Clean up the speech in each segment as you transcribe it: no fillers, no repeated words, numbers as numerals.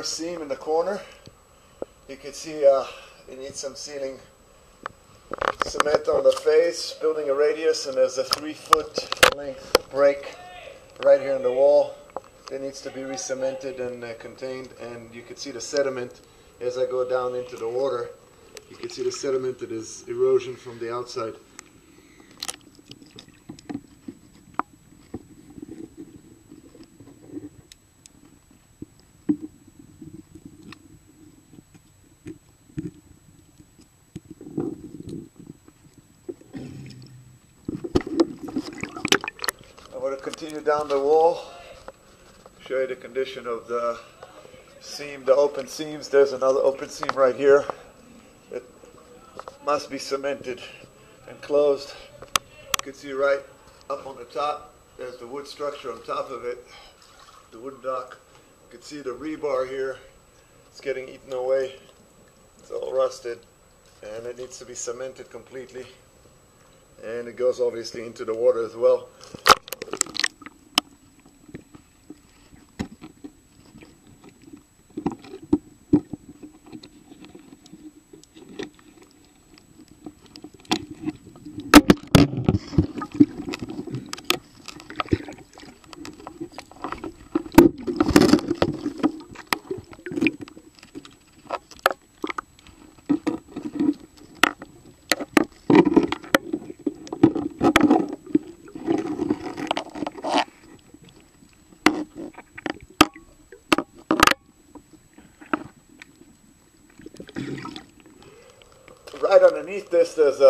first seam in the corner. You can see it needs some sealing cement on the face, building a radius, and there's a 3-foot length break right here in the wall. It needs to be re-cemented and contained, and you can see the sediment as I go down into the water. You can see the sediment that is erosion from the outside. I'm going to continue down the wall, show you the condition of the seam, the open seams. There's another open seam right here. It must be cemented and closed. You can see right up on the top, there's the wood structure on top of it, the wooden dock. You can see the rebar here. It's getting eaten away. It's all rusted, and it needs to be cemented completely. And it goes obviously into the water as well. Right underneath this, there's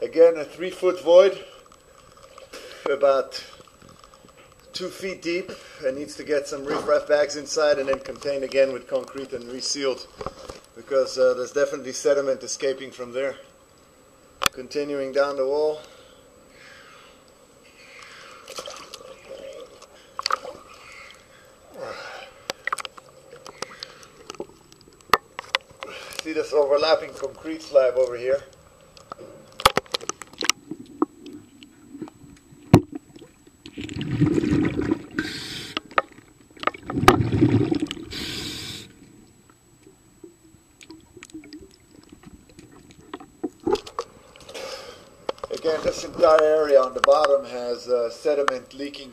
again a 3-foot void, about 2 feet deep. It needs to get some riprap bags inside and then contained again with concrete and resealed, because there's definitely sediment escaping from there. Continuing down the wall. See this overlapping concrete slab over here. Again, this entire area on the bottom has sediment leaking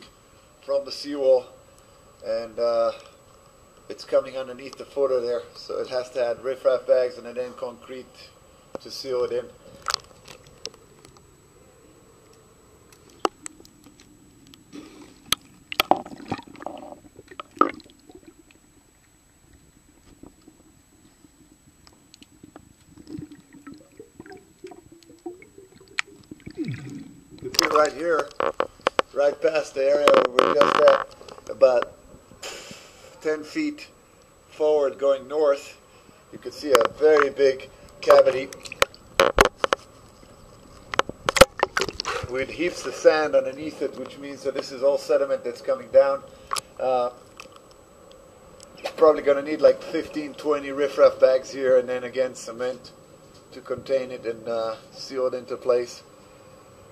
from the seawall, and it's coming underneath the footer there, so it has to add riprap bags and then concrete to seal it in. You can see right here, right past the area where we just at, about 10 feet forward going north, you can see a very big cavity with heaps of sand underneath it, which means that this is all sediment that's coming down. You're probably going to need like 15-20 riprap bags here, and then again cement to contain it and seal it into place.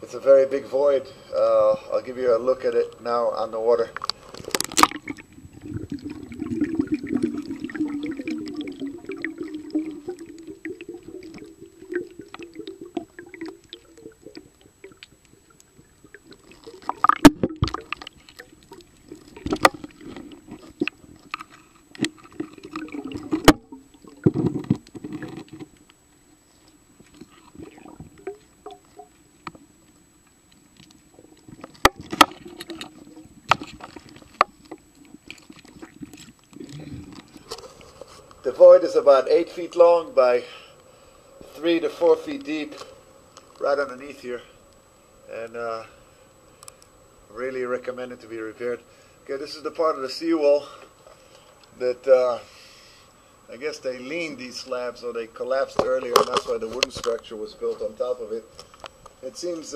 It's a very big void. I'll give you a look at it now on the water. The void is about 8 feet long by 3 to 4 feet deep, right underneath here, and really recommend it to be repaired. Okay, this is the part of the seawall that I guess they leaned these slabs, or they collapsed earlier, and that's why the wooden structure was built on top of it. It seems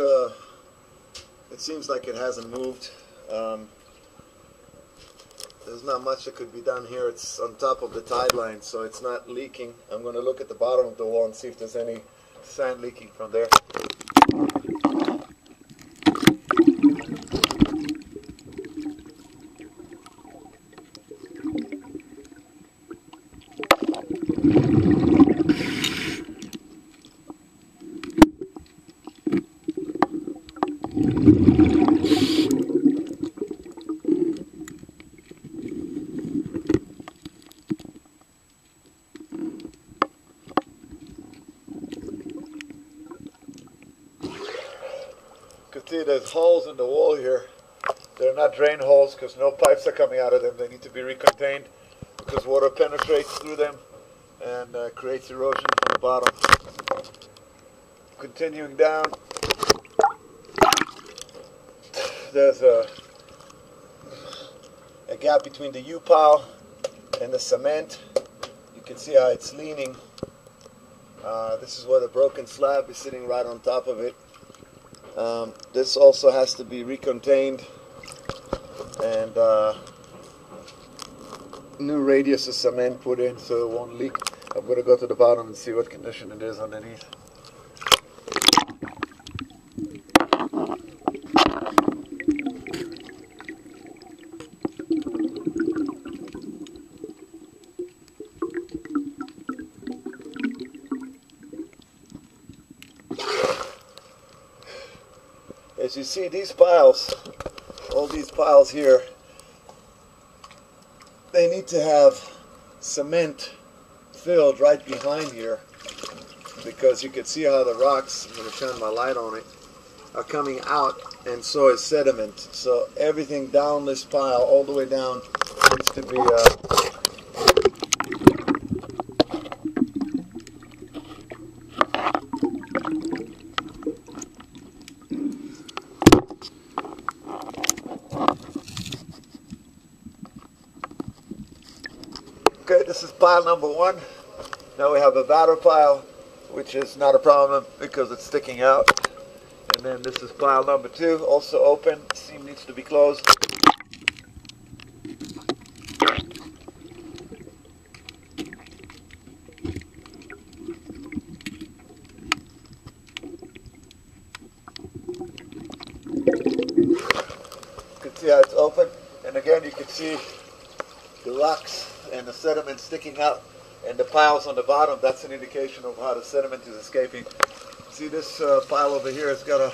like it hasn't moved. There's not much that could be done here. It's on top of the tide line, so it's not leaking. I'm going to look at the bottom of the wall and see if there's any sand leaking from there. there's holes in the wall here. They're not drain holes because no pipes are coming out of them. They need to be recontained because water penetrates through them and creates erosion from the bottom. Continuing down, there's a gap between the U-pile and the cement. You can see how it's leaning. This is where the broken slab is sitting right on top of it. This also has to be recontained and new radius of cement put in so it won't leak. I'm going to go to the bottom and see what condition it is underneath. As you see, these piles, all these piles here, they need to have cement filled right behind here because you can see how the rocks, I'm going to shine my light on it, are coming out, and so is sediment. So everything down this pile, all the way down, needs to be okay, this is pile number 1. Now we have a batter pile, which is not a problem because it's sticking out. And then this is pile number 2, also open. The seam needs to be closed. You can see how it's open. And again, you can see the rocks and the sediment sticking out and the piles on the bottom. That's an indication of how the sediment is escaping. See this pile over here has got a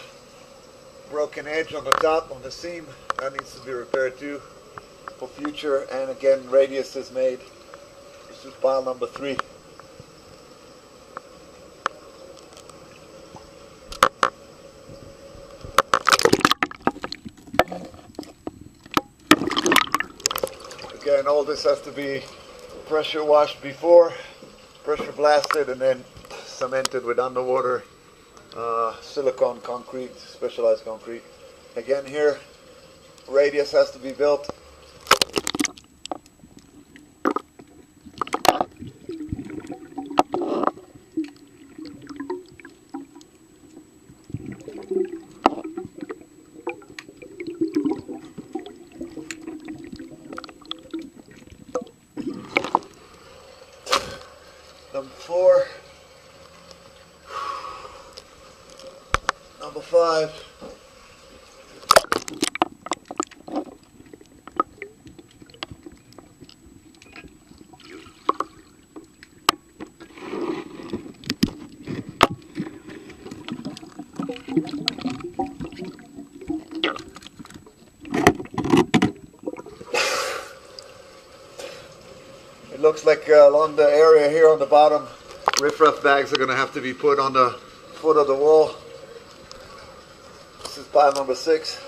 broken edge on the top on the seam. That needs to be repaired too for future. And again, radius is made. This is pile number 3. Again, all this has to be pressure washed before, pressure blasted, and then cemented with underwater silicone concrete, specialized concrete. Again here, radius has to be built. Number 4, number 5, it looks like along the area here on the bottom, riffraff bags are going to have to be put on the foot of the wall. This is pile number 6.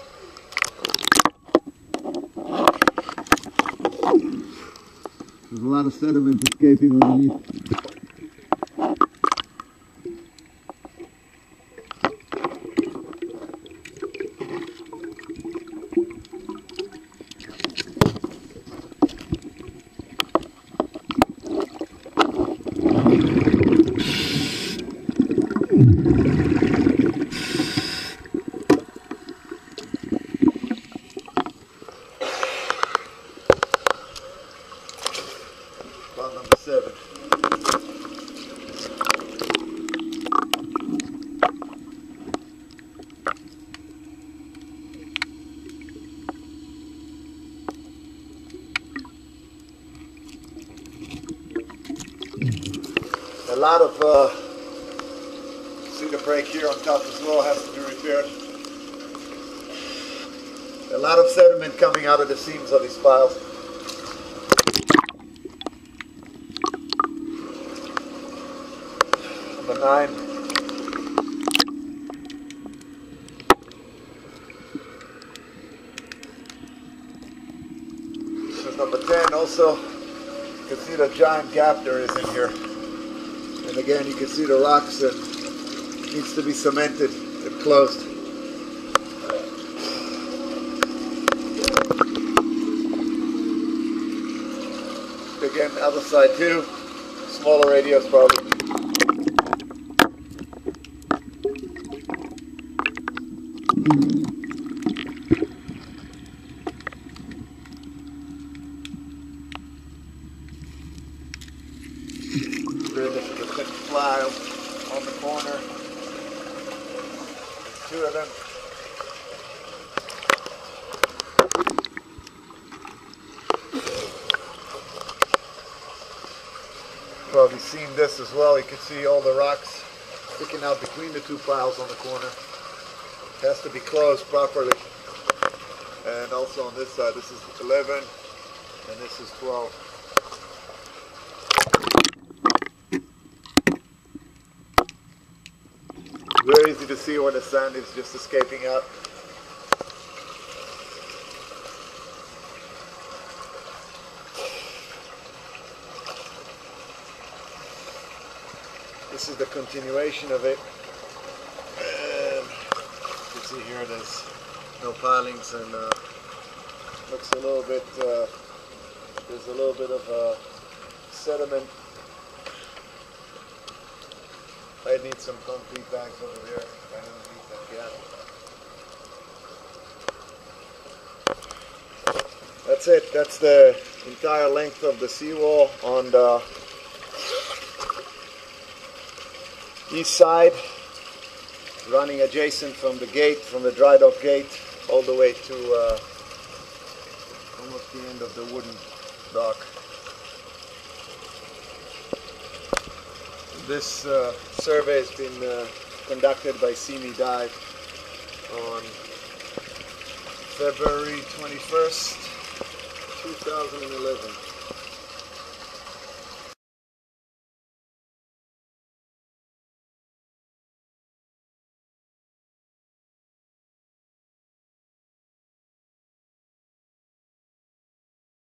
There's a lot of sediment escaping underneath. Pile number 7. A lot of see the break here on top as well has to be repaired. A lot of sediment coming out of the seams of these piles. Number 9. also, you can see the giant gap there is in here. And again, you can see the rocks that needs to be cemented and closed. Again, other side too, smaller radius probably. Then this is the thick fly on the corner. There's two of them. Probably seen this as well. You can see all the rocks sticking out between the two piles on the corner. It has to be closed properly. And also on this side, this is 11 and this is 12. Very easy to see when the sand is just escaping out. This is the continuation of it. And you can see here there's no pilings and looks a little bit, there's a little bit of sediment. I need some concrete bags over there right underneath that gap. That's it. That's the entire length of the seawall on the east side, running adjacent from the gate, from the dry dock gate, all the way to almost the end of the wooden dock. This survey has been conducted by Simi Dive on February 21st, 2011.